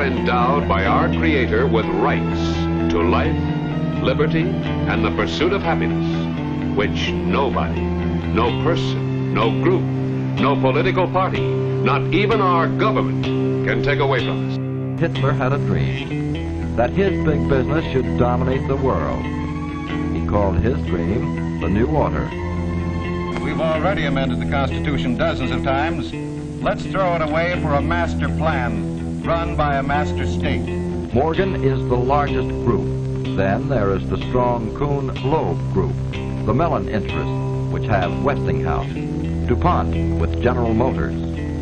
are endowed by our Creator with rights to life, liberty, and the pursuit of happiness, which nobody, no person, no group, no political party, not even our government, can take away from us. Hitler had a dream that his big business should dominate the world. He called his dream the New Order. We've already amended the Constitution dozens of times. Let's throw it away for a master plan run by a master state. Morgan is the largest group. Then there is the strong Kuhn-Loeb group, the Mellon interests, which have Westinghouse, DuPont with General Motors,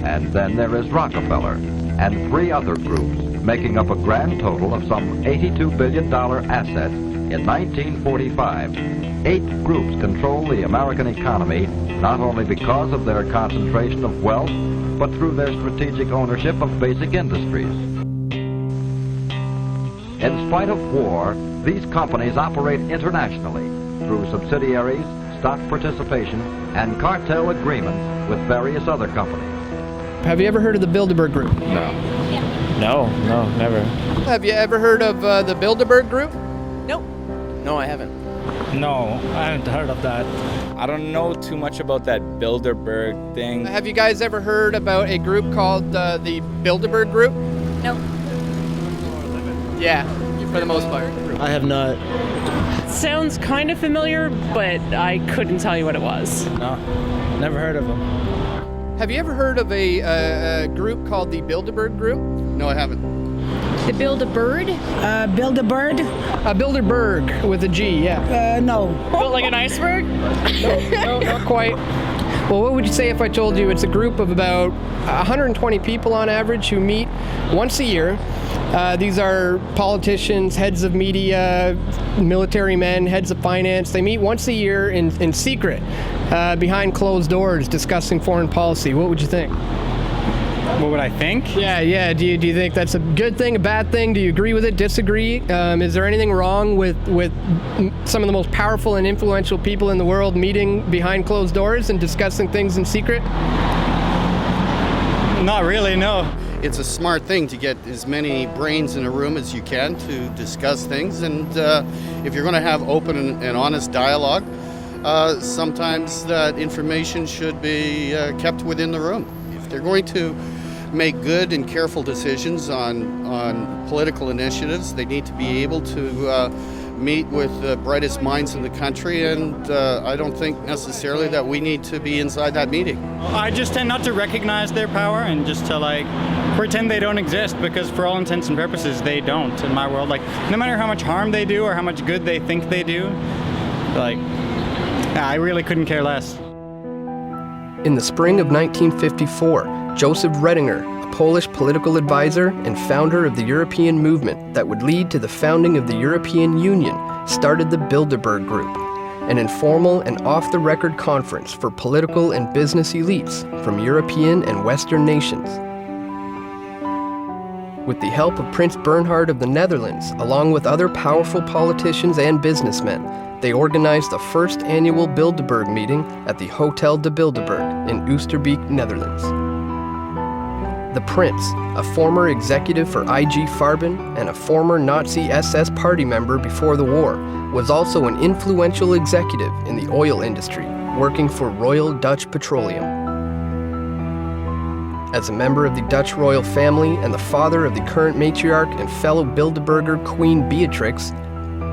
and then there is Rockefeller and 3 other groups, making up a grand total of some $82 billion assets in 1945. 8 groups control the American economy, not only because of their concentration of wealth, but through their strategic ownership of basic industries. In spite of war, these companies operate internationally through subsidiaries, stock participation, and cartel agreements with various other companies. Have you ever heard of the Bilderberg Group? No, never. Have you ever heard of the Bilderberg Group? Nope. No, I haven't. No, I haven't heard of that. I don't know too much about that Bilderberg thing. Have you guys ever heard about a group called the Bilderberg Group? Nope. Yeah, for the most part. I have not. Sounds kind of familiar, but I couldn't tell you what it was. No, never heard of them. Have you ever heard of a group called the Bilderberg Group? No, I haven't. The Build-A-Bird? Bilderberg? Bilderberg with a G, yeah. No. Built like an iceberg? No, not quite. Well, what would you say if I told you it's a group of about 120 people on average who meet once a year? These are politicians, heads of media, military men, heads of finance. They meet once a year in secret, behind closed doors, discussing foreign policy. What would you think? What would I think? Yeah. Do you think that's a good thing, a bad thing? Do you agree with it, disagree? Is there anything wrong with some of the most powerful and influential people in the world meeting behind closed doors and discussing things in secret? Not really, no. It's a smart thing to get as many brains in a room as you can to discuss things, and if you're going to have open and honest dialogue, sometimes that information should be kept within the room. If they're going to make good and careful decisions on political initiatives, they need to be able to meet with the brightest minds in the country, and I don't think necessarily that we need to be inside that meeting. I just tend not to recognize their power and just to pretend they don't exist, because for all intents and purposes they don't in my world. No matter how much harm they do or how much good they think they do, I really couldn't care less. In the spring of 1954, Joseph Redinger, a Polish political advisor and founder of the European movement that would lead to the founding of the European Union, started the Bilderberg Group, an informal and off-the-record conference for political and business elites from European and Western nations. With the help of Prince Bernhard of the Netherlands, along with other powerful politicians and businessmen, they organized the first annual Bilderberg meeting at the Hotel de Bilderberg in Oosterbeek, Netherlands. The Prince, a former executive for IG Farben and a former Nazi SS party member before the war, was also an influential executive in the oil industry, working for Royal Dutch Petroleum. As a member of the Dutch royal family and the father of the current matriarch and fellow Bilderberger Queen Beatrix,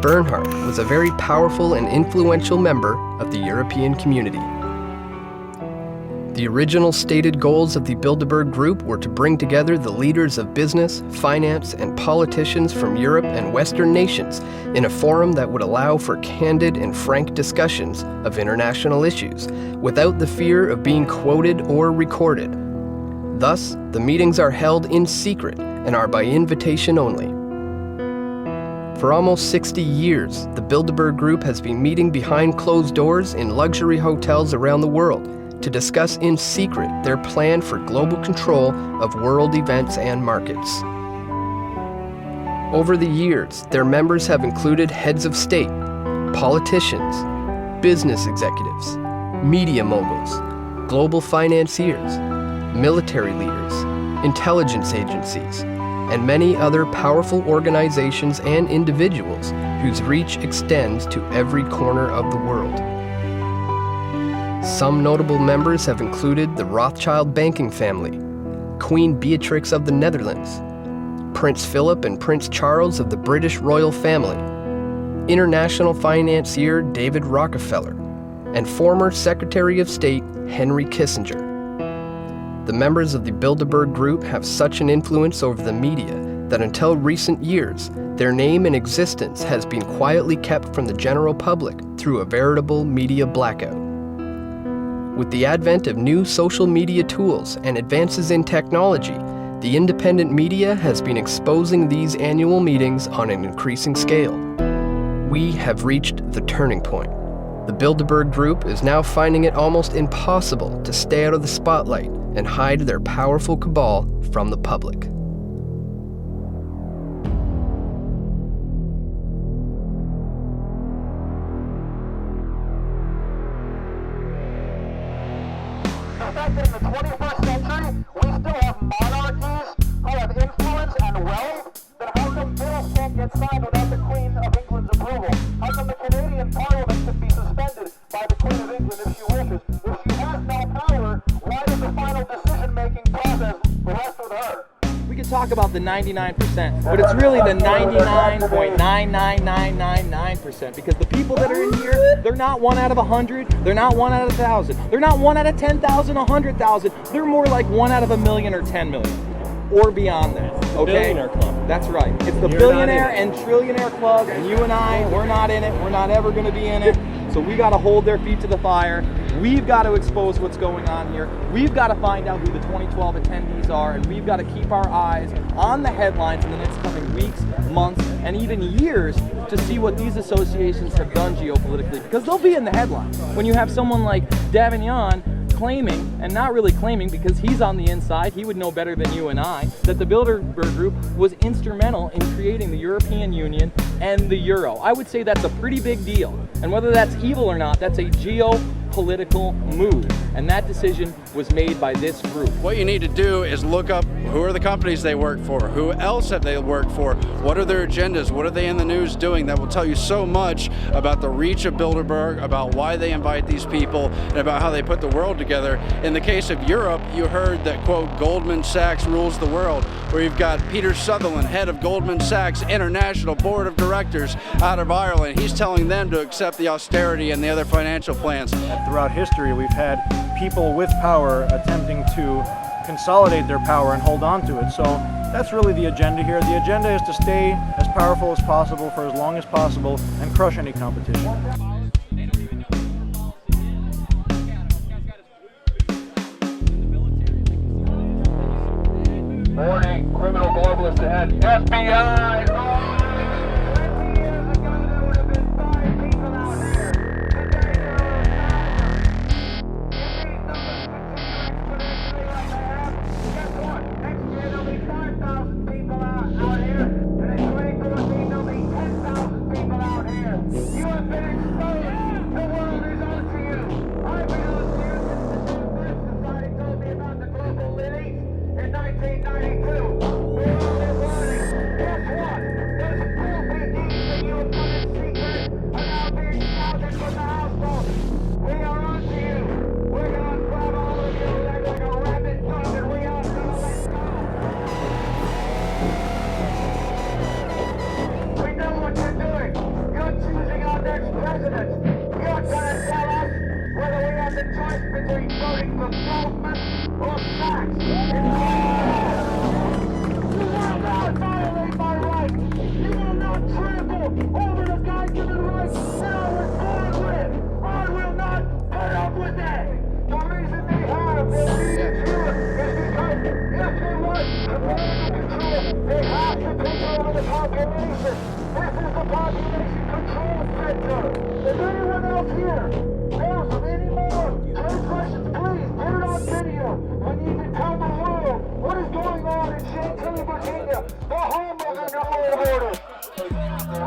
Bernhard was a very powerful and influential member of the European community. The original stated goals of the Bilderberg Group were to bring together the leaders of business, finance, and politicians from Europe and Western nations in a forum that would allow for candid and frank discussions of international issues without the fear of being quoted or recorded. Thus, the meetings are held in secret and are by invitation only. For almost 60 years, the Bilderberg Group has been meeting behind closed doors in luxury hotels around the world to discuss in secret their plan for global control of world events and markets. Over the years, their members have included heads of state, politicians, business executives, media moguls, global financiers, military leaders, intelligence agencies, and many other powerful organizations and individuals whose reach extends to every corner of the world. Some notable members have included the Rothschild banking family, Queen Beatrix of the Netherlands, Prince Philip and Prince Charles of the British royal family, international financier David Rockefeller, and former Secretary of State Henry Kissinger. The members of the Bilderberg Group have such an influence over the media that until recent years, their name and existence has been quietly kept from the general public through a veritable media blackout. With the advent of new social media tools and advances in technology, the independent media has been exposing these annual meetings on an increasing scale. We have reached the turning point. The Bilderberg Group is now finding it almost impossible to stay out of the spotlight and hide their powerful cabal from the public. In the 21st century, we still have monarchies who have influence and wealth, then how come bills can't get signed without the Queen of England's approval? How come the Canadian Parliament can be suspended by the Queen of England if she wishes? If she has no power, why does the final decision-making process rest with her? We can talk about the 99%, but it's really the 99.99999%, because the people that are in here, they're not 1 out of 100, they're not 1 out of 1,000, they're not 1 out of 10,000, 100,000, they're more like 1 out of 1,000,000 or 10 million, or beyond that, okay? Billionaire club. That's right. It's the billionaire and trillionaire club, and you and I, we're not in it, we're not ever going to be in it, so we got to hold their feet to the fire. We've got to expose what's going on here. We've got to find out who the 2012 attendees are, and we've got to keep our eyes on the headlines in the next coming weeks, months, and even years to see what these associations have done geopolitically, because they'll be in the headlines. When you have someone like Davignon claiming, and not really claiming because he's on the inside, he would know better than you and I, that the Bilderberg Group was instrumental in creating the European Union and the Euro. I would say that's a pretty big deal. And whether that's evil or not, that's a geopolitical move. And that decision was made by this group. What you need to do is look up who are the companies they work for, who else have they worked for, what are their agendas, what are they in the news doing. That will tell you so much about the reach of Bilderberg, about why they invite these people, and about how they put the world together. In the case of Europe, you heard that, quote, Goldman Sachs rules the world, where you've got Peter Sutherland, head of Goldman Sachs International Board of Directors out of Ireland. He's telling them to accept the austerity and the other financial plans. Throughout history, we've had people with power attempting to consolidate their power and hold on to it. So that's really the agenda here. The agenda is to stay as powerful as possible for as long as possible and crush any competition. Warning, criminal globalist ahead. FBI!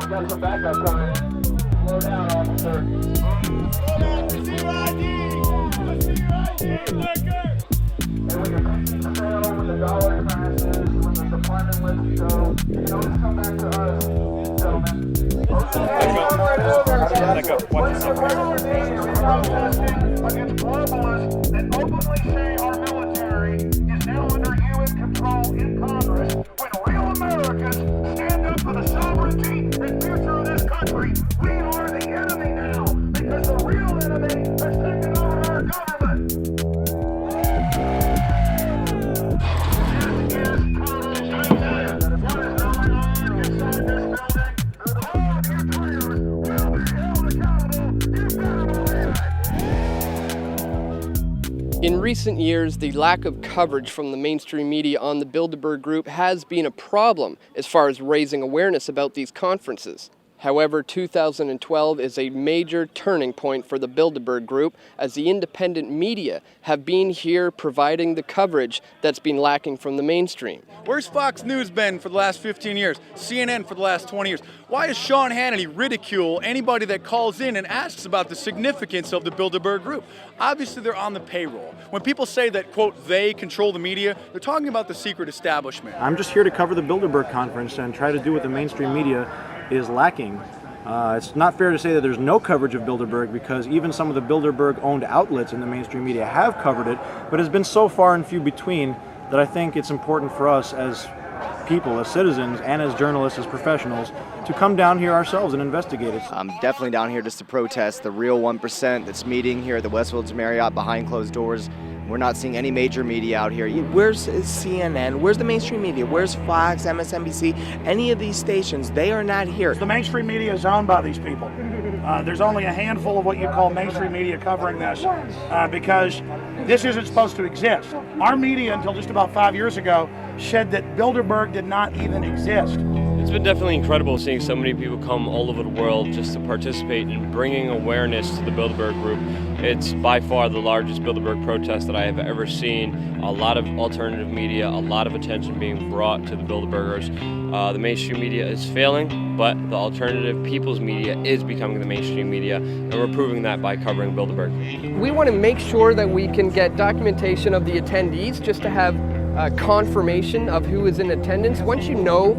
Got some backup coming. Slow down, officer. Slow down. And when your pensions fail, when the dollar crashes, when the deployment Against globalists that openly say our military is now under UN control in Congress, when real Americans stand up for the sovereignty and future of this country, we are the enemy now, because the real enemy has taken over our government. This is total treason. What is going on inside this building? All of you traitors will be held accountable. You better believe it. In recent years, the lack of coverage from the mainstream media on the Bilderberg Group has been a problem as far as raising awareness about these conferences. However, 2012 is a major turning point for the Bilderberg Group, as the independent media have been here providing the coverage that's been lacking from the mainstream. Where's Fox News been for the last 15 years? CNN for the last 20 years? Why does Sean Hannity ridicule anybody that calls in and asks about the significance of the Bilderberg Group? Obviously, they're on the payroll. When people say that, quote, they control the media, they're talking about the secret establishment. I'm just here to cover the Bilderberg conference and try to do what the mainstream media is lacking. It's not fair to say that there's no coverage of Bilderberg, because even some of the Bilderberg-owned outlets in the mainstream media have covered it, but it's been so far and few between that I think it's important for us as people, as citizens, and as journalists, as professionals, to come down here ourselves and investigate it. I'm definitely down here just to protest the real 1% that's meeting here at the West Village Marriott behind closed doors. We're not seeing any major media out here. Where's CNN? Where's the mainstream media? Where's Fox, MSNBC? Any of these stations, they are not here. The mainstream media is owned by these people. There's only a handful of what you call mainstream media covering this, because this isn't supposed to exist. Our media, until just about 5 years ago, said that Bilderberg did not even exist. It's been definitely incredible seeing so many people come all over the world just to participate in bringing awareness to the Bilderberg Group. It's by far the largest Bilderberg protest that I have ever seen. A lot of alternative media, a lot of attention being brought to the Bilderbergers. The mainstream media is failing, but the alternative people's media is becoming the mainstream media, and we're proving that by covering Bilderberg. We want to make sure that we can get documentation of the attendees, just to have confirmation of who is in attendance. Once you know,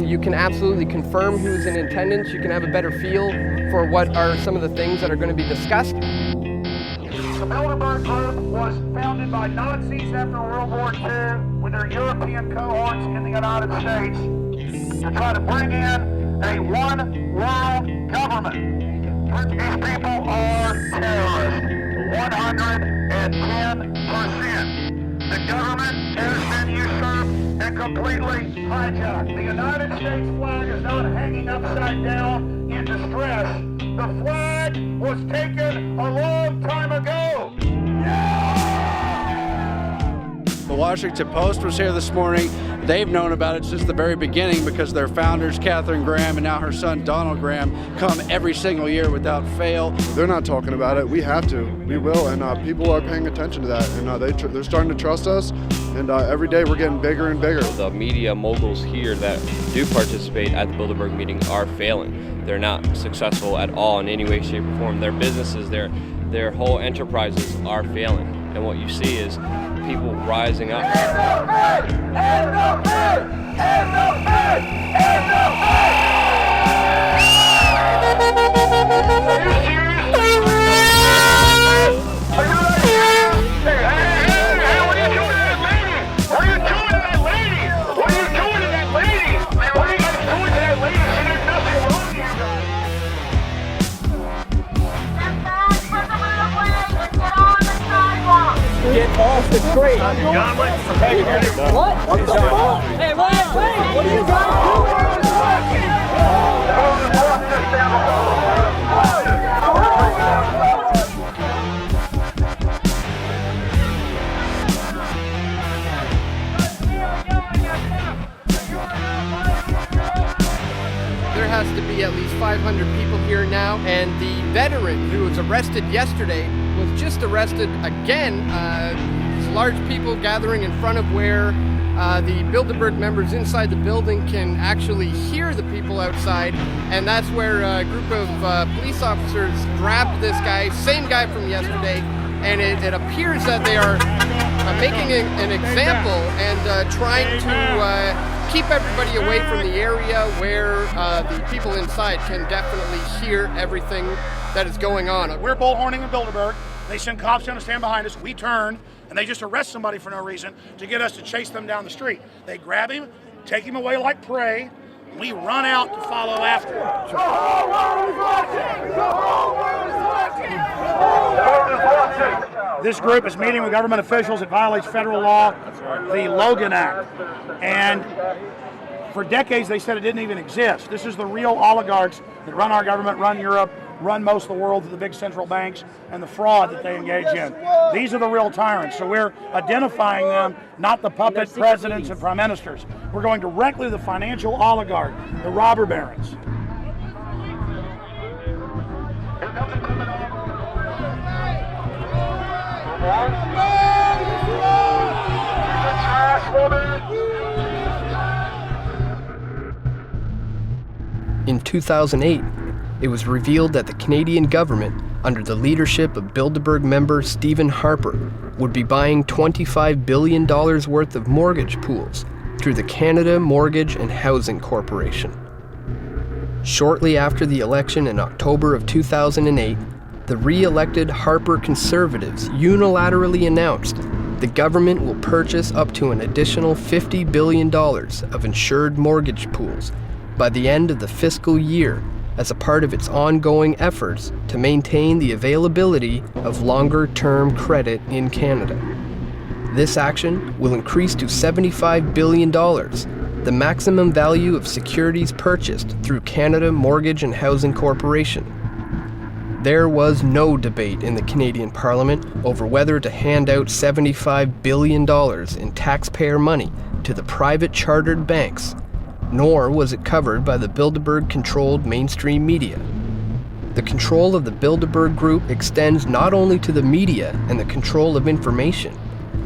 you can absolutely confirm who's in attendance. You can have a better feel for what are some of the things that are going to be discussed. The Bilderberg Group was founded by Nazis after World War II with their European cohorts in the United States to try to bring in a one-world government. These people are terrorists, 110%. The government has been usurped and completely hijacked. The United States flag is not hanging upside down in distress. The flag was taken a long time ago. The Washington Post was here this morning. They've known about it since the very beginning, because their founders, Katharine Graham and now her son, Donald Graham, come every single year without fail. They're not talking about it. We have to. We will. And people are paying attention to that. And they're starting to trust us. And every day we're getting bigger and bigger. The media moguls here that do participate at the Bilderberg meeting are failing. They're not successful at all in any way, shape, or form. Their businesses, their whole enterprises are failing. And what you see is people rising up. Get off the crate. What? What the fuck? Hey, what are you guys There has to be at least 500 people here now, and the veteran who was arrested yesterday was just arrested again. There's large people gathering in front of where the Bilderberg members inside the building can actually hear the people outside, and that's where a group of police officers grabbed this guy, same guy from yesterday, and it appears that they are making an example and trying to keep everybody away from the area where the people inside can definitely hear everything that is going on. We're bullhorning in Bilderberg. They send cops down to stand behind us. We turn, and they just arrest somebody for no reason to get us to chase them down the street. They grab him, take him away like prey. We run out to follow after him. This group is meeting with government officials. It violates federal law, the Logan Act. And for decades, they said it didn't even exist. This is the real oligarchs that run our government, run Europe, run most of the world, the big central banks, and the fraud that they engage in. These are the real tyrants. So we're identifying them, not the puppet presidents and prime ministers. We're going directly to the financial oligarch, the robber barons. In 2008, it was revealed that the Canadian government, under the leadership of Bilderberg member Stephen Harper, would be buying $25 billion worth of mortgage pools through the Canada Mortgage and Housing Corporation. Shortly after the election in October of 2008, the re-elected Harper Conservatives unilaterally announced the government will purchase up to an additional $50 billion of insured mortgage pools by the end of the fiscal year as a part of its ongoing efforts to maintain the availability of longer-term credit in Canada. This action will increase to $75 billion, the maximum value of securities purchased through Canada Mortgage and Housing Corporation. There was no debate in the Canadian Parliament over whether to hand out $75 billion in taxpayer money to the private chartered banks, nor was it covered by the Bilderberg-controlled mainstream media. The control of the Bilderberg Group extends not only to the media and the control of information,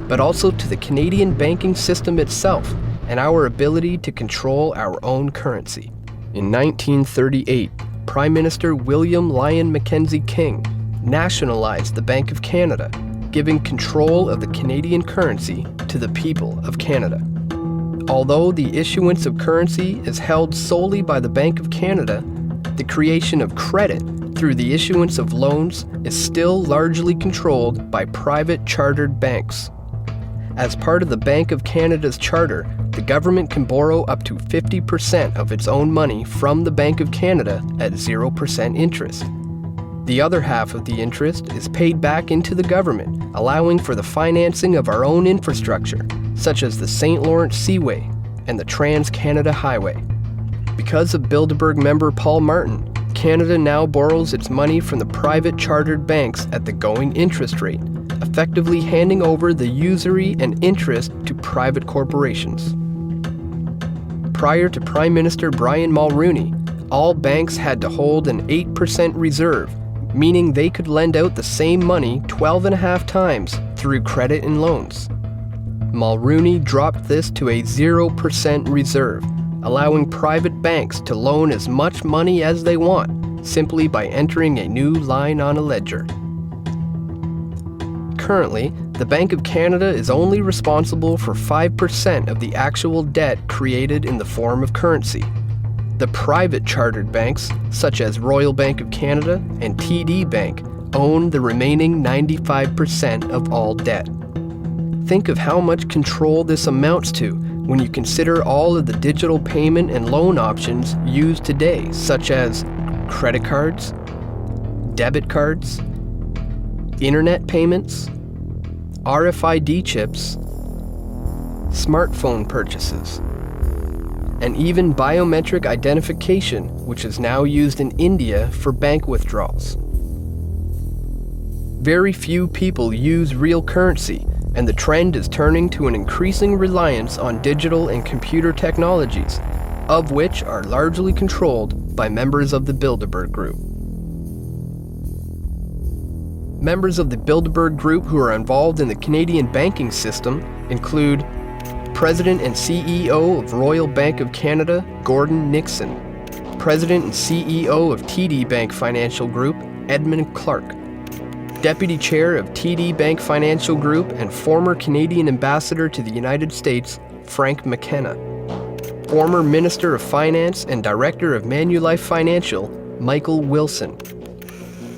but also to the Canadian banking system itself and our ability to control our own currency. In 1938, Prime Minister William Lyon Mackenzie King nationalized the Bank of Canada, giving control of the Canadian currency to the people of Canada. Although the issuance of currency is held solely by the Bank of Canada, the creation of credit through the issuance of loans is still largely controlled by private chartered banks. As part of the Bank of Canada's charter, the government can borrow up to 50% of its own money from the Bank of Canada at 0% interest. The other half of the interest is paid back into the government, allowing for the financing of our own infrastructure, such as the St. Lawrence Seaway and the Trans-Canada Highway. Because of Bilderberg member Paul Martin, Canada now borrows its money from the private chartered banks at the going interest rate, effectively handing over the usury and interest to private corporations. Prior to Prime Minister Brian Mulroney, all banks had to hold an 8% reserve, meaning they could lend out the same money 12.5 times through credit and loans. Mulroney dropped this to a 0% reserve, allowing private banks to loan as much money as they want, simply by entering a new line on a ledger. Currently, the Bank of Canada is only responsible for 5% of the actual debt created in the form of currency. The private chartered banks, such as Royal Bank of Canada and TD Bank, own the remaining 95% of all debt. Think of how much control this amounts to when you consider all of the digital payment and loan options used today, such as credit cards, debit cards, internet payments, RFID chips, smartphone purchases, and even biometric identification, which is now used in India for bank withdrawals. Very few people use real currency, and the trend is turning to an increasing reliance on digital and computer technologies, of which are largely controlled by members of the Bilderberg Group. Members of the Bilderberg Group who are involved in the Canadian banking system include President and CEO of Royal Bank of Canada, Gordon Nixon, President and CEO of TD Bank Financial Group, Edmund Clark, Deputy Chair of TD Bank Financial Group and former Canadian Ambassador to the United States, Frank McKenna, Former Minister of Finance and Director of Manulife Financial, Michael Wilson.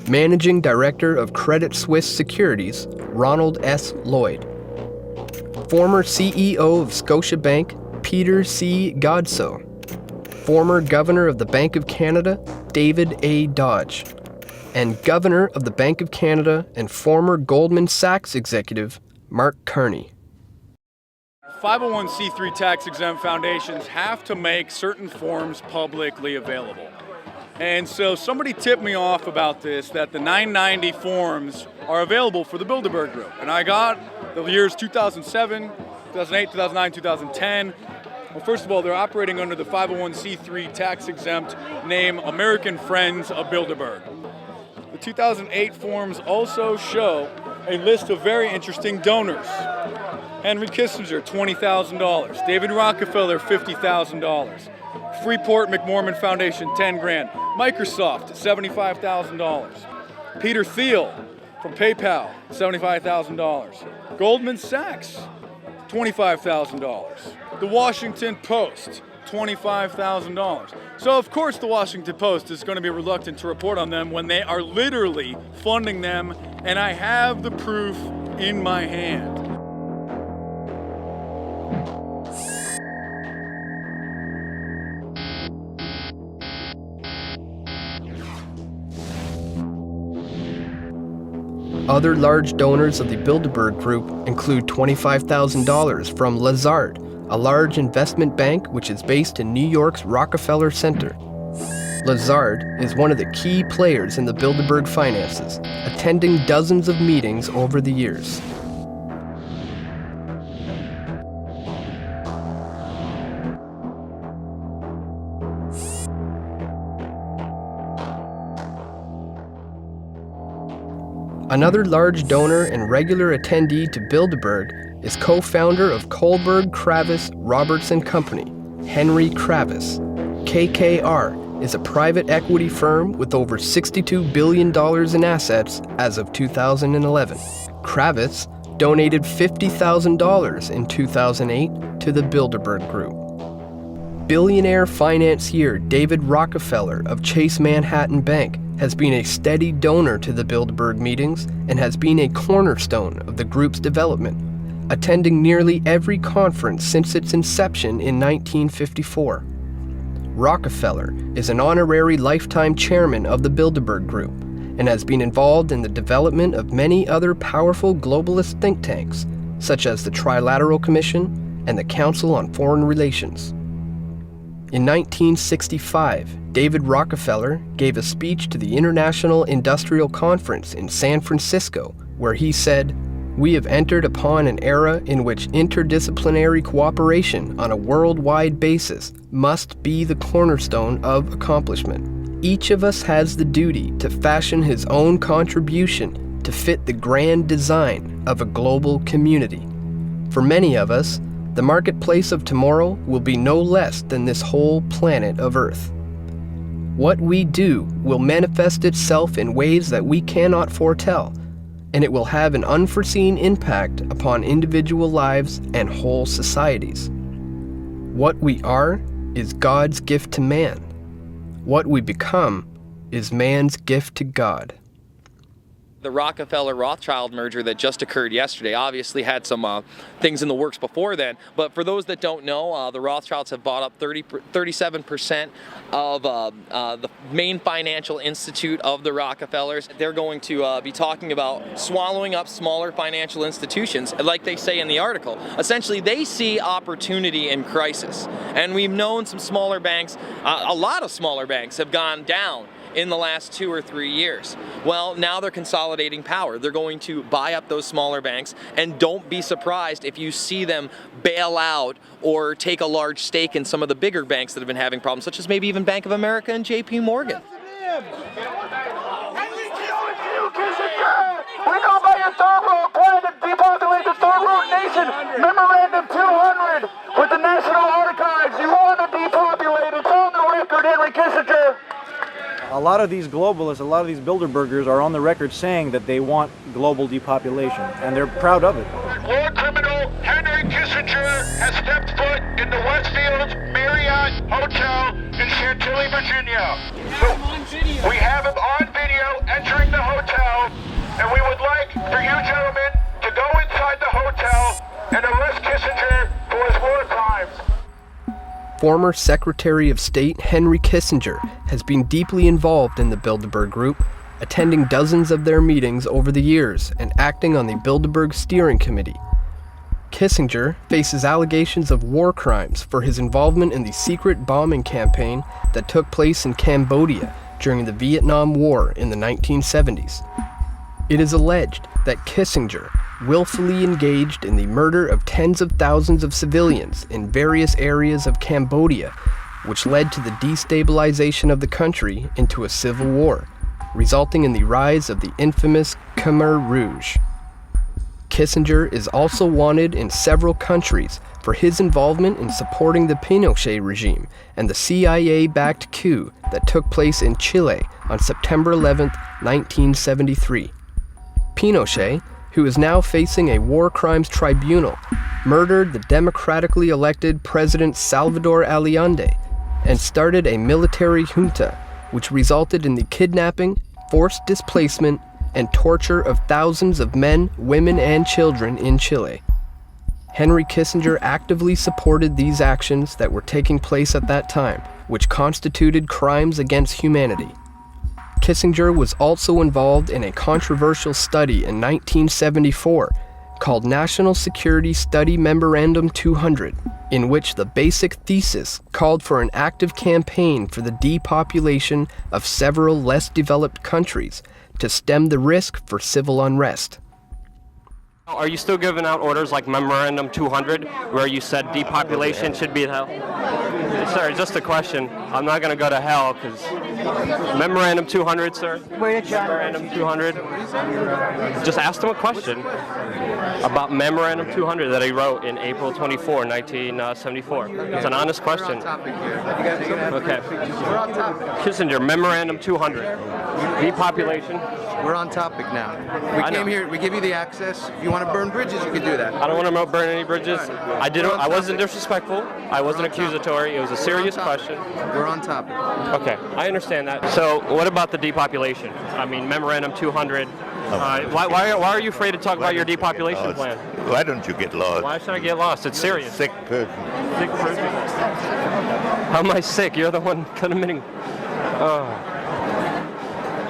Managing Director of Credit Suisse Securities, Ronald S. Lloyd. Former CEO of Scotiabank, Peter C. Godsoe. Former Governor of the Bank of Canada, David A. Dodge. And Governor of the Bank of Canada and former Goldman Sachs executive, Mark Carney. 501c3 tax-exempt foundations have to make certain forms publicly available. And so somebody tipped me off about this, that the 990 forms are available for the Bilderberg Group. And I got the years 2007, 2008, 2009, 2010. Well, first of all, they're operating under the 501c3 tax-exempt name American Friends of Bilderberg. The 2008 forms also show a list of very interesting donors. Henry Kissinger, $20,000. David Rockefeller, $50,000. Freeport McMorman Foundation, 10 grand. Microsoft, $75,000. Peter Thiel from PayPal, $75,000. Goldman Sachs, $25,000. The Washington Post, $25,000. So of course the Washington Post is going to be reluctant to report on them when they are literally funding them, and I have the proof in my hand. Other large donors of the Bilderberg Group include $25,000 from Lazard, a large investment bank which is based in New York's Rockefeller Center. Lazard is one of the key players in the Bilderberg finances, attending dozens of meetings over the years. Another large donor and regular attendee to Bilderberg is co-founder of Kohlberg, Kravis, Robertson Company, Henry Kravis. KKR is a private equity firm with over $62 billion in assets as of 2011. Kravis donated $50,000 in 2008 to the Bilderberg Group. Billionaire financier David Rockefeller of Chase Manhattan Bank has been a steady donor to the Bilderberg meetings and has been a cornerstone of the group's development, attending nearly every conference since its inception in 1954. Rockefeller is an honorary lifetime chairman of the Bilderberg Group and has been involved in the development of many other powerful globalist think tanks, such as the Trilateral Commission and the Council on Foreign Relations. In 1965, David Rockefeller gave a speech to the International Industrial Conference in San Francisco, where he said, "We have entered upon an era in which interdisciplinary cooperation on a worldwide basis must be the cornerstone of accomplishment. Each of us has the duty to fashion his own contribution to fit the grand design of a global community. For many of us, the marketplace of tomorrow will be no less than this whole planet of Earth. What we do will manifest itself in ways that we cannot foretell, and it will have an unforeseen impact upon individual lives and whole societies. What we are is God's gift to man. What we become is man's gift to God." The Rockefeller-Rothschild merger that just occurred yesterday obviously had some things in the works before then, but for those that don't know, the Rothschilds have bought up 37% of the main financial institute of the Rockefellers. They're going to be talking about swallowing up smaller financial institutions, like they say in the article. Essentially, they see opportunity in crisis, and we've known some smaller banks, a lot of smaller banks have gone down in the last 2 or 3 years. Well, now they're consolidating power. They're going to buy up those smaller banks, and don't be surprised if you see them bail out or take a large stake in some of the bigger banks that have been having problems, such as maybe even Bank of America and JP Morgan. We know about your third world plan to depopulate the third world nation. Memorandum 200 with the National Archives. You want to depopulate. It's on the record, Henry Kissinger. A lot of these globalists, a lot of these Bilderbergers are on the record saying that they want global depopulation, and they're proud of it. War criminal Henry Kissinger has stepped foot in the Westfield Marriott hotel in Chantilly, Virginia. We have him on video entering the hotel, and we would like for you gentlemen to go inside the hotel and arrest Kissinger for his war crimes. Former Secretary of State Henry Kissinger has been deeply involved in the Bilderberg Group, attending dozens of their meetings over the years and acting on the Bilderberg Steering Committee. Kissinger faces allegations of war crimes for his involvement in the secret bombing campaign that took place in Cambodia during the Vietnam War in the 1970s. It is alleged that Kissinger willfully engaged in the murder of tens of thousands of civilians in various areas of Cambodia, which led to the destabilization of the country into a civil war, resulting in the rise of the infamous Khmer Rouge. Kissinger is also wanted in several countries for his involvement in supporting the Pinochet regime and the CIA-backed coup that took place in Chile on September 11, 1973. Pinochet, who is now facing a war crimes tribunal, murdered the democratically elected President Salvador Allende and started a military junta which resulted in the kidnapping, forced displacement, and torture of thousands of men, women, and children in Chile. Henry Kissinger actively supported these actions that were taking place at that time, which constituted crimes against humanity. Kissinger was also involved in a controversial study in 1974 called National Security Study Memorandum 200, in which the basic thesis called for an active campaign for the depopulation of several less developed countries to stem the risk for civil unrest. Are you still giving out orders like Memorandum 200, where you said depopulation should be hell? Sir, just a question. I'm not going to go to hell because Memorandum 200, sir. Memorandum 200. Just asked him a question about Memorandum 200 that he wrote in April 24, 1974. It's an honest question. Okay. Kissinger, Memorandum 200. Depopulation. We're on topic now. We came here, we give you the access. If you want to burn bridges, you can do that. I don't want to burn any bridges. I wasn't disrespectful. I wasn't accusatory. It was a serious question. We're on topic. Okay, I understand that. So what about the depopulation? I mean, Memorandum 200. Why are you afraid to talk about your depopulation plan? Why don't you get lost? Why should I get lost? It's serious. Sick person. Sick person? How am I sick? You're the one committing.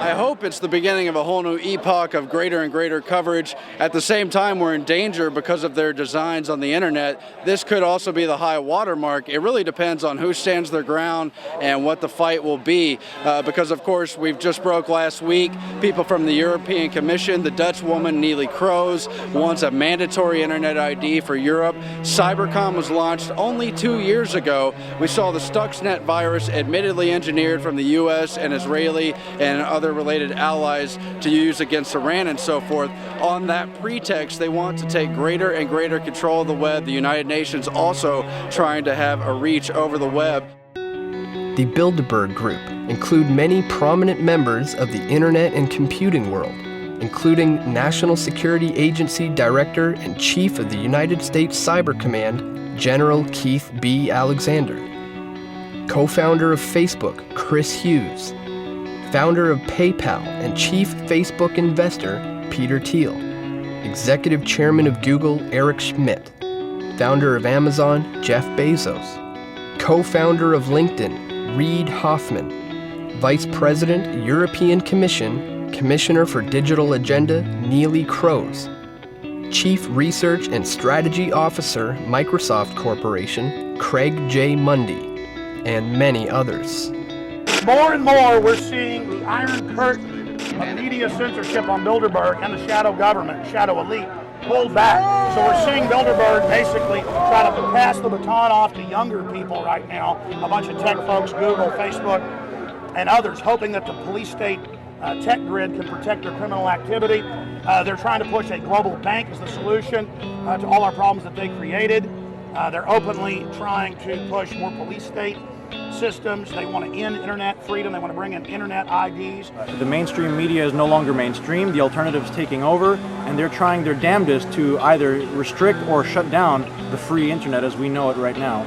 I hope it's the beginning of a whole new epoch of greater and greater coverage. At the same time, we're in danger because of their designs on the internet. This could also be the high watermark. It really depends on who stands their ground and what the fight will be. Because, of course, we've just broke last week. People from the European Commission, the Dutch woman Neelie Kroes, wants a mandatory internet ID for Europe. Cybercom was launched only 2 years ago. We saw the Stuxnet virus admittedly engineered from the U.S. and Israeli and other related allies to use against Iran and so forth. On that pretext, they want to take greater and greater control of the web. The United Nations also trying to have a reach over the web. The Bilderberg Group include many prominent members of the internet and computing world, including National Security Agency Director and Chief of the United States Cyber Command, General Keith B. Alexander, co-founder of Facebook, Chris Hughes, founder of PayPal and chief Facebook investor, Peter Thiel, executive chairman of Google, Eric Schmidt, founder of Amazon, Jeff Bezos, co-founder of LinkedIn, Reid Hoffman, vice president, European Commission, commissioner for Digital Agenda, Neelie Kroes, chief research and strategy officer, Microsoft Corporation, Craig J. Mundy, and many others. More and more, we're seeing the iron curtain of media censorship on Bilderberg and the shadow government, shadow elite, pulled back. So we're seeing Bilderberg basically try to pass the baton off to younger people right now, a bunch of tech folks, Google, Facebook, and others, hoping that the police state tech grid can protect their criminal activity. They're trying to push a global bank as the solution to all our problems that they created. They're openly trying to push more police state systems. They want to end internet freedom. They want to bring in internet IDs. The mainstream media is no longer mainstream. The alternative is taking over, and they're trying their damnedest to either restrict or shut down the free internet as we know it right now.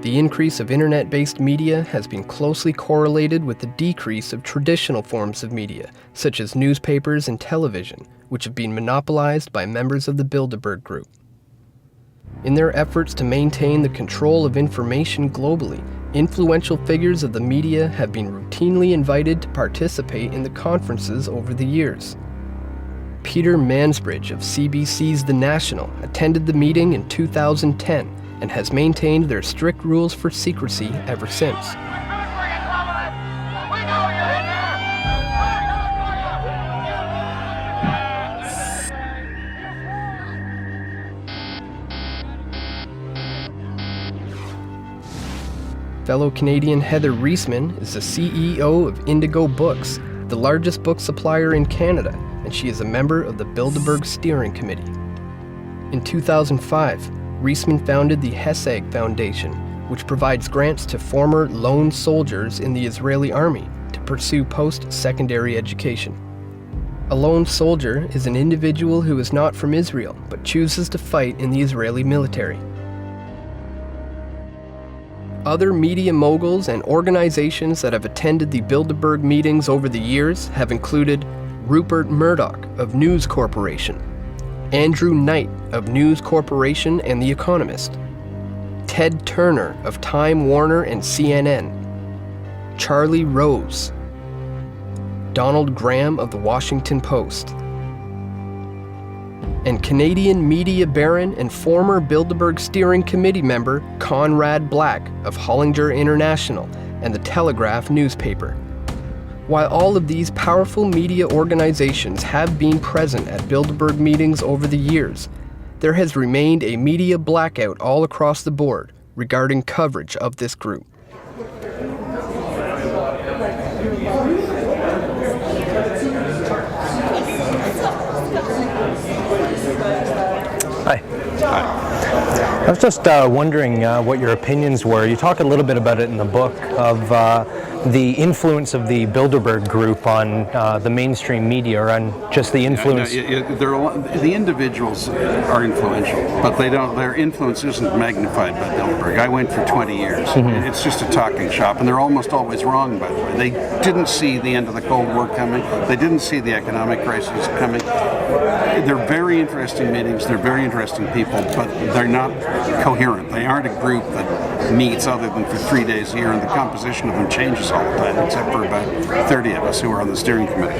The increase of internet-based media has been closely correlated with the decrease of traditional forms of media, such as newspapers and television, which have been monopolized by members of the Bilderberg Group. In their efforts to maintain the control of information globally, influential figures of the media have been routinely invited to participate in the conferences over the years. Peter Mansbridge of CBC's The National attended the meeting in 2010 and has maintained their strict rules for secrecy ever since. Fellow Canadian Heather Reisman is the CEO of Indigo Books, the largest book supplier in Canada, and she is a member of the Bilderberg Steering Committee. In 2005, Reisman founded the Hesag Foundation, which provides grants to former lone soldiers in the Israeli army to pursue post-secondary education. A lone soldier is an individual who is not from Israel, but chooses to fight in the Israeli military. Other media moguls and organizations that have attended the Bilderberg meetings over the years have included Rupert Murdoch of News Corporation, Andrew Knight of News Corporation and The Economist, Ted Turner of Time Warner and CNN, Charlie Rose, Donald Graham of The Washington Post, and Canadian media baron and former Bilderberg Steering Committee member Conrad Black of Hollinger International and The Telegraph newspaper. While all of these powerful media organizations have been present at Bilderberg meetings over the years, there has remained a media blackout all across the board regarding coverage of this group. Hi. I was just wondering what your opinions were. You talk a little bit about it in the book of the influence of the Bilderberg Group on the mainstream media, or on just the influence. The individuals are influential, but their influence isn't magnified by Bilderberg. I went for 20 years. Mm-hmm. It's just a talking shop, and they're almost always wrong, by the way. They didn't see the end of the Cold War coming. They didn't see the economic crisis coming. They're very interesting meetings. They're very interesting people, but they're not coherent. They aren't a group that meets other than for 3 days a year, and the composition of them changes all the time, except for about 30 of us who are on the steering committee.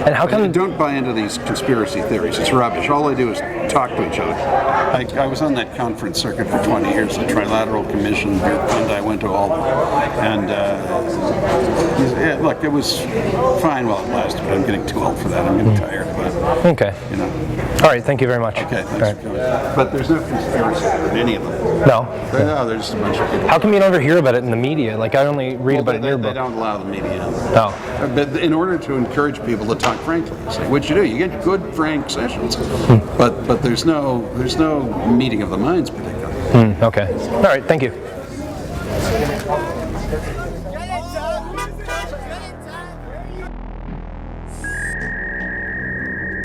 And how come? Don't buy into these conspiracy theories. It's rubbish. All they do is talk to each other. I was on that conference circuit for 20 years, the Trilateral Commission, and I went to all of them. And look, it was fine while it lasted, but I'm getting too old for that. I'm getting tired. But, okay. You know. All right. Thank you very much. Okay. Thanks for coming. But there's no conspiracy in any of them. No. No, there's just a bunch of people. How come you never hear about it in the media? Like, I only read about it in your book. They don't allow the media. No. But in order to encourage people to talk frankly, what you do, you get good, frank sessions. But there's no meeting of the minds particularly. Okay. All right. Thank you.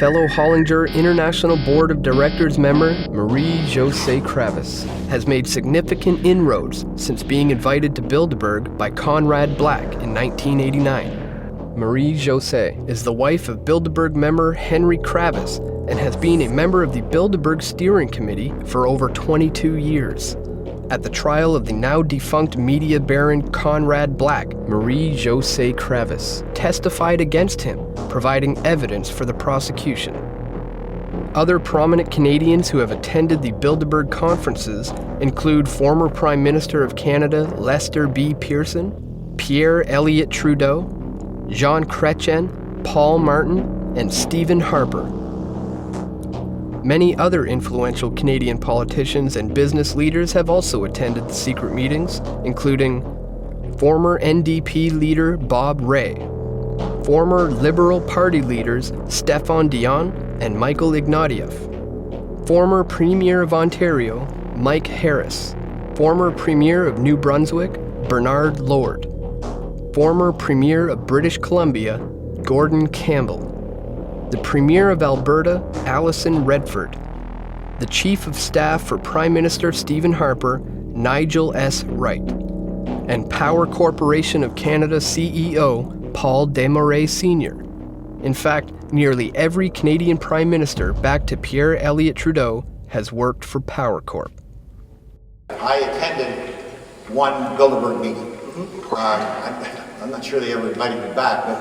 Fellow Hollinger International Board of Directors member Marie-Josée Kravis has made significant inroads since being invited to Bilderberg by Conrad Black in 1989. Marie-Josée is the wife of Bilderberg member Henry Kravis and has been a member of the Bilderberg Steering Committee for over 22 years. At the trial of the now-defunct media baron Conrad Black, Marie-Josée Kravis testified against him, providing evidence for the prosecution. Other prominent Canadians who have attended the Bilderberg conferences include former Prime Minister of Canada Lester B. Pearson, Pierre Elliott Trudeau, Jean Chrétien, Paul Martin, and Stephen Harper. Many other influential Canadian politicians and business leaders have also attended the secret meetings, including former NDP leader Bob Rae, former Liberal Party leaders Stéphane Dion and Michael Ignatieff, former Premier of Ontario Mike Harris, former Premier of New Brunswick Bernard Lord, former Premier of British Columbia Gordon Campbell, the Premier of Alberta, Alison Redford, the Chief of Staff for Prime Minister Stephen Harper, Nigel S. Wright, and Power Corporation of Canada CEO Paul Desmarais Sr. In fact, nearly every Canadian Prime Minister back to Pierre Elliott Trudeau has worked for Power Corp. I attended one Bilderberg meeting. I'm not sure they ever invited me back, but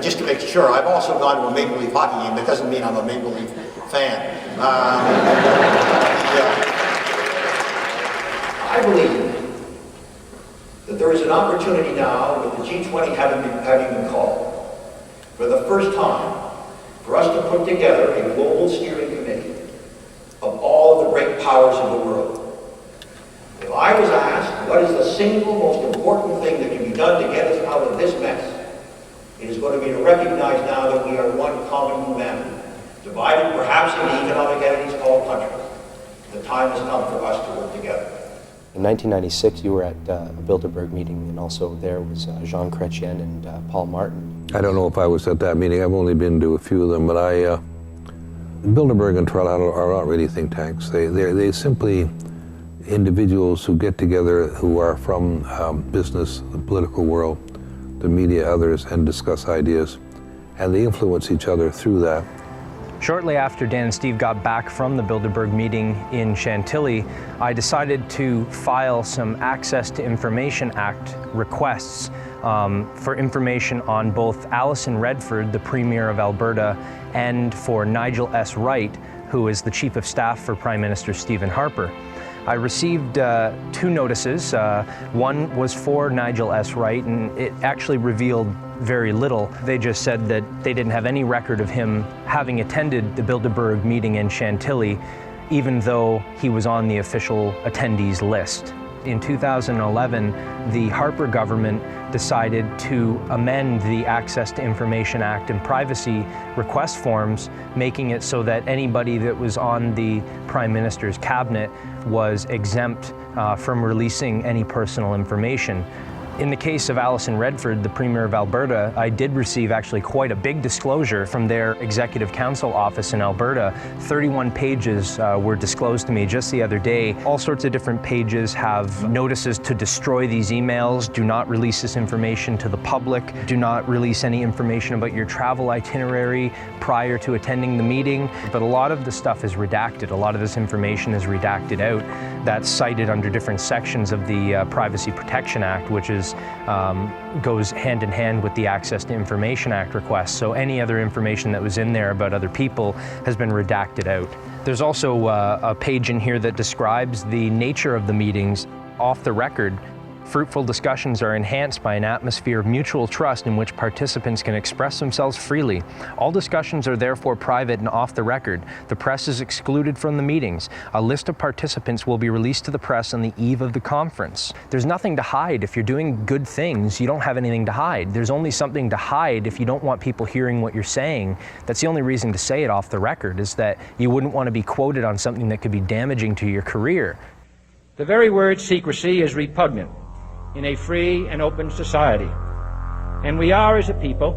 just to make sure, I've also gone to a Maple Leaf hockey game. That doesn't mean I'm a Maple Leaf fan. I believe that there is an opportunity now, with the G20 having been called, for the first time, for us to put together a global steering committee of all of the great powers of the world. If I was asked what is the single most important thing that can be done to get us out of this mess, it is going to be to recognize now that we are one common humanity, divided perhaps into economic entities called countries. The time has come for us to work together. In 1996, you were at a Bilderberg meeting, and also there was Jean Chrétien and Paul Martin. I don't know if I was at that meeting. I've only been to a few of them, but Bilderberg and Tralala are not really think tanks. They simply individuals who get together who are from business, the political world, the media, others, and discuss ideas, and they influence each other through that. Shortly after Dan and Steve got back from the Bilderberg meeting in Chantilly, I decided to file some Access to Information Act requests for information on both Alison Redford, the Premier of Alberta, and for Nigel S. Wright, who is the Chief of Staff for Prime Minister Stephen Harper. I received two notices. One was for Nigel S. Wright, and it actually revealed very little. They just said that they didn't have any record of him having attended the Bilderberg meeting in Chantilly, even though he was on the official attendees list. In 2011, the Harper government decided to amend the Access to Information Act and privacy request forms, making it so that anybody that was on the Prime Minister's cabinet was exempt from releasing any personal information. In the case of Alison Redford, the Premier of Alberta, I did receive actually quite a big disclosure from their Executive Council office in Alberta. 31 pages were disclosed to me just the other day. All sorts of different pages have notices to destroy these emails, do not release this information to the public, do not release any information about your travel itinerary prior to attending the meeting. But a lot of the stuff is redacted. A lot of this information is redacted out. That's cited under different sections of the Privacy Protection Act, which is goes hand in hand with the Access to Information Act request. So any other information that was in there about other people has been redacted out. There's also a page in here that describes the nature of the meetings off the record. Fruitful discussions are enhanced by an atmosphere of mutual trust in which participants can express themselves freely. All discussions are therefore private and off the record. The press is excluded from the meetings. A list of participants will be released to the press on the eve of the conference. There's nothing to hide. If you're doing good things, you don't have anything to hide. There's only something to hide if you don't want people hearing what you're saying. That's the only reason to say it off the record, is that you wouldn't want to be quoted on something that could be damaging to your career. The very word secrecy is repugnant in a free and open society. And we are, as a people,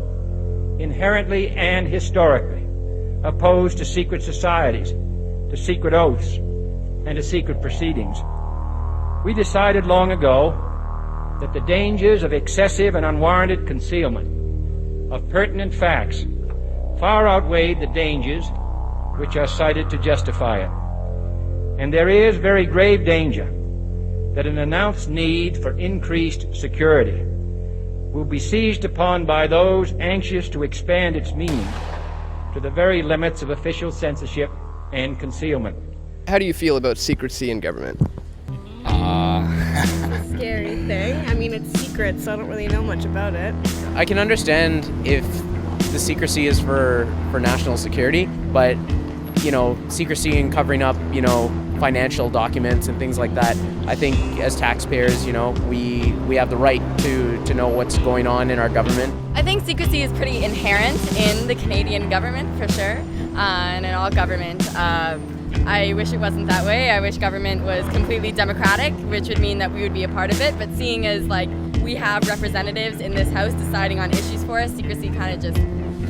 inherently and historically opposed to secret societies, to secret oaths, and to secret proceedings. We decided long ago that the dangers of excessive and unwarranted concealment of pertinent facts far outweighed the dangers which are cited to justify it. And there is very grave danger that an announced need for increased security will be seized upon by those anxious to expand its meaning to the very limits of official censorship and concealment. How do you feel about secrecy in government? It's a scary thing. I mean, it's secret, so I don't really know much about it. I can understand if the secrecy is for national security, but, secrecy and covering up, financial documents and things like that. I think as taxpayers, we have the right to know what's going on in our government. I think secrecy is pretty inherent in the Canadian government, for sure, and in all government. I wish it wasn't that way. I wish government was completely democratic, which would mean that we would be a part of it. But seeing as we have representatives in this house deciding on issues for us, secrecy kind of just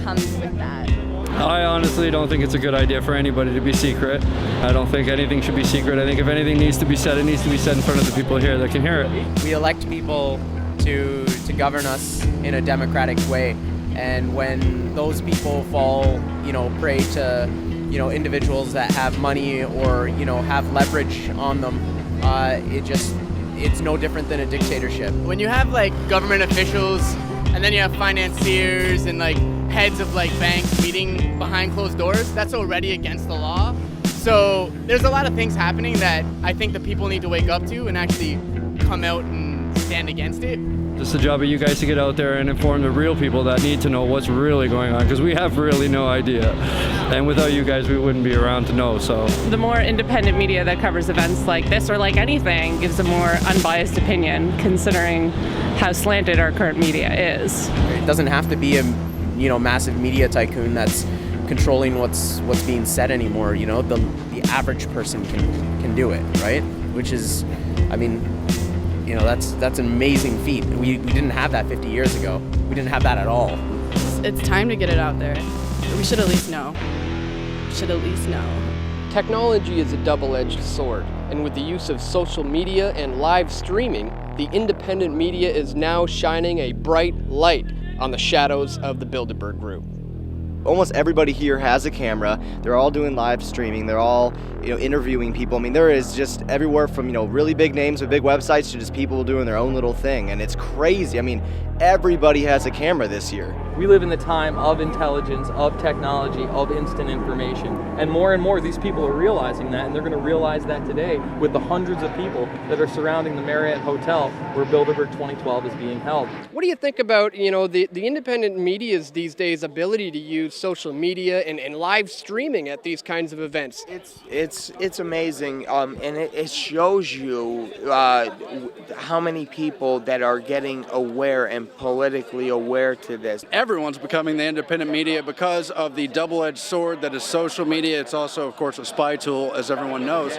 comes with that. I honestly don't think it's a good idea for anybody to be secret. I don't think anything should be secret. I think if anything needs to be said, it needs to be said in front of the people here that can hear it. We elect people to govern us in a democratic way, and when those people fall, prey to, individuals that have money or, have leverage on them, it's no different than a dictatorship. When you have like government officials and then you have financiers and like heads of like banks meeting behind closed doors, that's already against the law. So there's a lot of things happening that I think the people need to wake up to and actually come out and stand against it. It's the job of you guys to get out there and inform the real people that need to know what's really going on, because we have really no idea. And without you guys, we wouldn't be around to know, so. The more independent media that covers events like this or like anything gives a more unbiased opinion, considering how slanted our current media is. It doesn't have to be a, massive media tycoon that's controlling what's being said anymore. The average person can do it, right? Which is, that's an amazing feat. We didn't have that 50 years ago. We didn't have that at all. It's time to get it out there. We should at least know. Technology is a double-edged sword, and with the use of social media and live streaming, the independent media is now shining a bright light on the shadows of the Bilderberg Group. Almost everybody here has a camera. They're all doing live streaming. They're all, interviewing people. I mean, there is just everywhere from, really big names with big websites to just people doing their own little thing. And it's crazy. I mean, everybody has a camera this year. We live in the time of intelligence, of technology, of instant information. And more these people are realizing that, and they're going to realize that today with the hundreds of people that are surrounding the Marriott Hotel where Bilderberg 2012 is being held. What do you think about, the independent media's these days ability to use social media and live streaming at these kinds of events? It's amazing, and it shows you how many people that are getting aware and politically aware to this. Everyone's becoming the independent media because of the double-edged sword that is social media. It's also, of course, a spy tool, as everyone knows.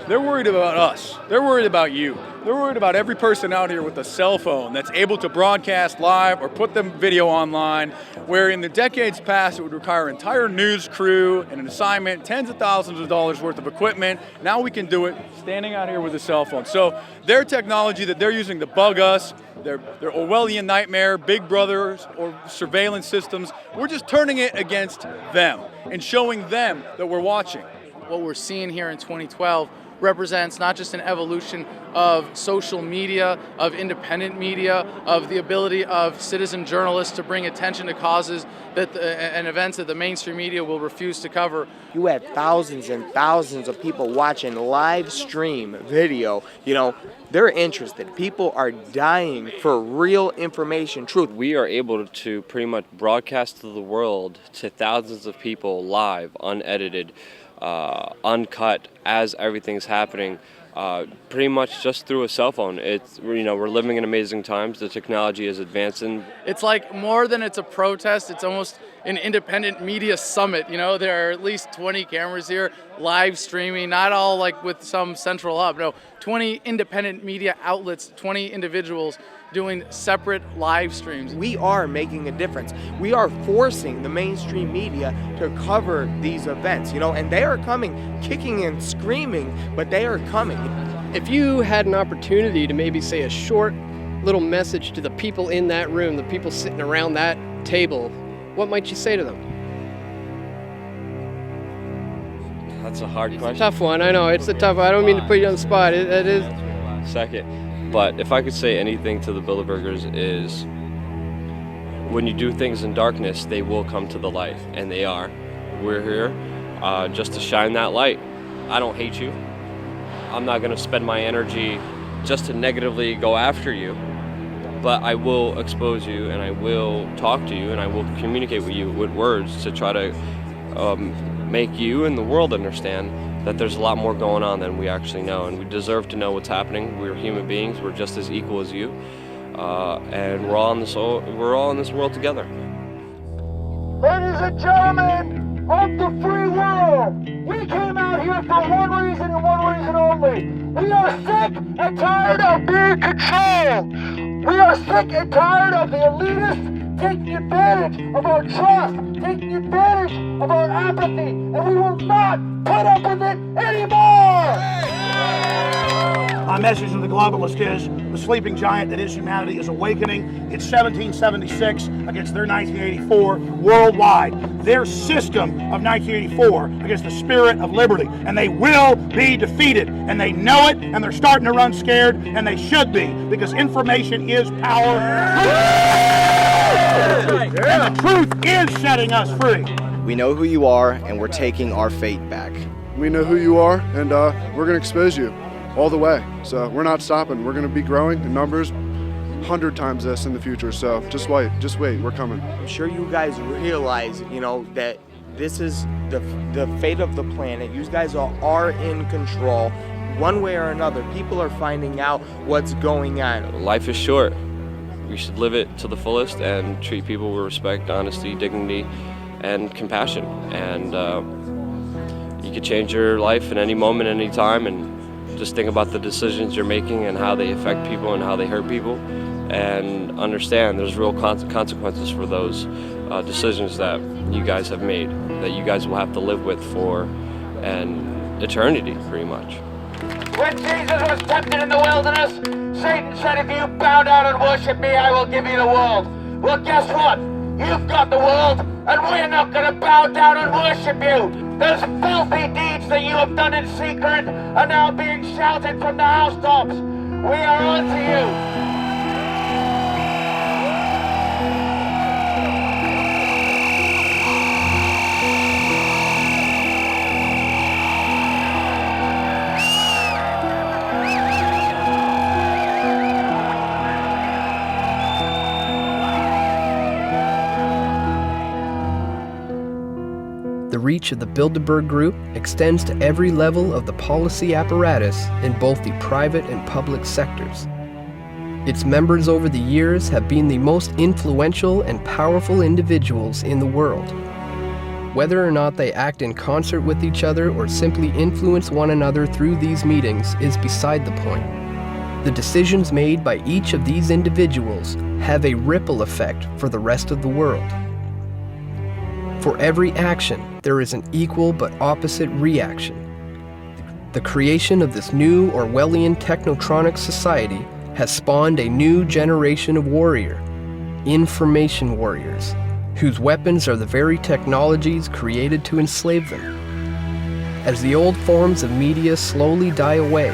They're worried about us. They're worried about you. They're worried about every person out here with a cell phone that's able to broadcast live or put them video online, where in the decades past it would require an entire news crew and an assignment, tens of thousands of dollars worth of equipment. Now we can do it standing out here with a cell phone. So their technology that they're using to bug us, their Orwellian nightmare, Big Brothers or surveillance systems, we're just turning it against them and showing them that we're watching. What we're seeing here in 2012 represents not just an evolution of social media, of independent media, of the ability of citizen journalists to bring attention to causes and events that the mainstream media will refuse to cover. You had thousands and thousands of people watching live stream video. They're interested. People are dying for real information, truth. We are able to pretty much broadcast to the world to thousands of people live, unedited, uncut, as everything's happening, pretty much just through a cell phone. It's, we're living in amazing times. The technology is advancing. It's like more than it's a protest, it's almost an independent media summit. There are at least 20 cameras here, live streaming, not all like with some central hub. No, 20 independent media outlets, 20 individuals doing separate live streams. We are making a difference. We are forcing the mainstream media to cover these events, and they are coming, kicking and screaming, but they are coming. If you had an opportunity to maybe say a short little message to the people in that room, the people sitting around that table, what might you say to them? That's a hard question. Tough one, I know, it's a tough one. I don't mean to put you on the spot. It is. Second. But if I could say anything to the Bilderbergers is, when you do things in darkness, they will come to the light, and they are. We're here just to shine that light. I don't hate you. I'm not going to spend my energy just to negatively go after you, but I will expose you, and I will talk to you, and I will communicate with you with words to try to make you and the world understand that there's a lot more going on than we actually know, and we deserve to know what's happening. We're human beings. We're just as equal as you, and we're all in this world together. Ladies and gentlemen of the free world, we came out here for one reason and one reason only. We are sick and tired of being controlled. We are sick and tired of the elitists taking advantage of our trust, taking advantage of our apathy, and we will not put up with it anymore! My message to the globalist is the sleeping giant that is humanity is awakening. It's 1776 against their 1984 worldwide. Their system of 1984 against the spirit of liberty. And they will be defeated. And they know it, and they're starting to run scared, and they should be, because information is power. And the truth is setting us free. We know who you are, and we're taking our fate back. We know who you are, and we're going to expose you all the way. So we're not stopping. We're going to be growing in numbers 100 times this in the future. So just wait, we're coming. I'm sure you guys realize, that this is the fate of the planet. You guys are in control. One way or another, people are finding out what's going on. Life is short. We should live it to the fullest and treat people with respect, honesty, dignity, and compassion. And you could change your life at any moment, any time, and just think about the decisions you're making and how they affect people and how they hurt people, and understand there's real consequences for those decisions that you guys have made, that you guys will have to live with for an eternity, pretty much. When Jesus was tempted in the wilderness, Satan said, if you bow down and worship me, I will give you the world. Well, guess what? You've got the world, and we're not going to bow down and worship you. Those filthy deeds that you have done in secret are now being shouted from the housetops. We are on to you. The reach of the Bilderberg Group extends to every level of the policy apparatus in both the private and public sectors. Its members over the years have been the most influential and powerful individuals in the world. Whether or not they act in concert with each other or simply influence one another through these meetings is beside the point. The decisions made by each of these individuals have a ripple effect for the rest of the world. For every action, there is an equal but opposite reaction. The creation of this new Orwellian technotronic society has spawned a new generation of warrior, information warriors, whose weapons are the very technologies created to enslave them. As the old forms of media slowly die away,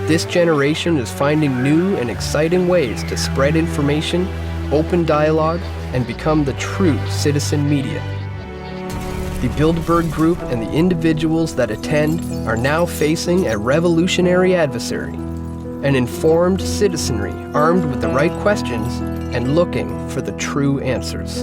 this generation is finding new and exciting ways to spread information, open dialogue, and become the true citizen media. The Bilderberg Group and the individuals that attend are now facing a revolutionary adversary, an informed citizenry armed with the right questions and looking for the true answers.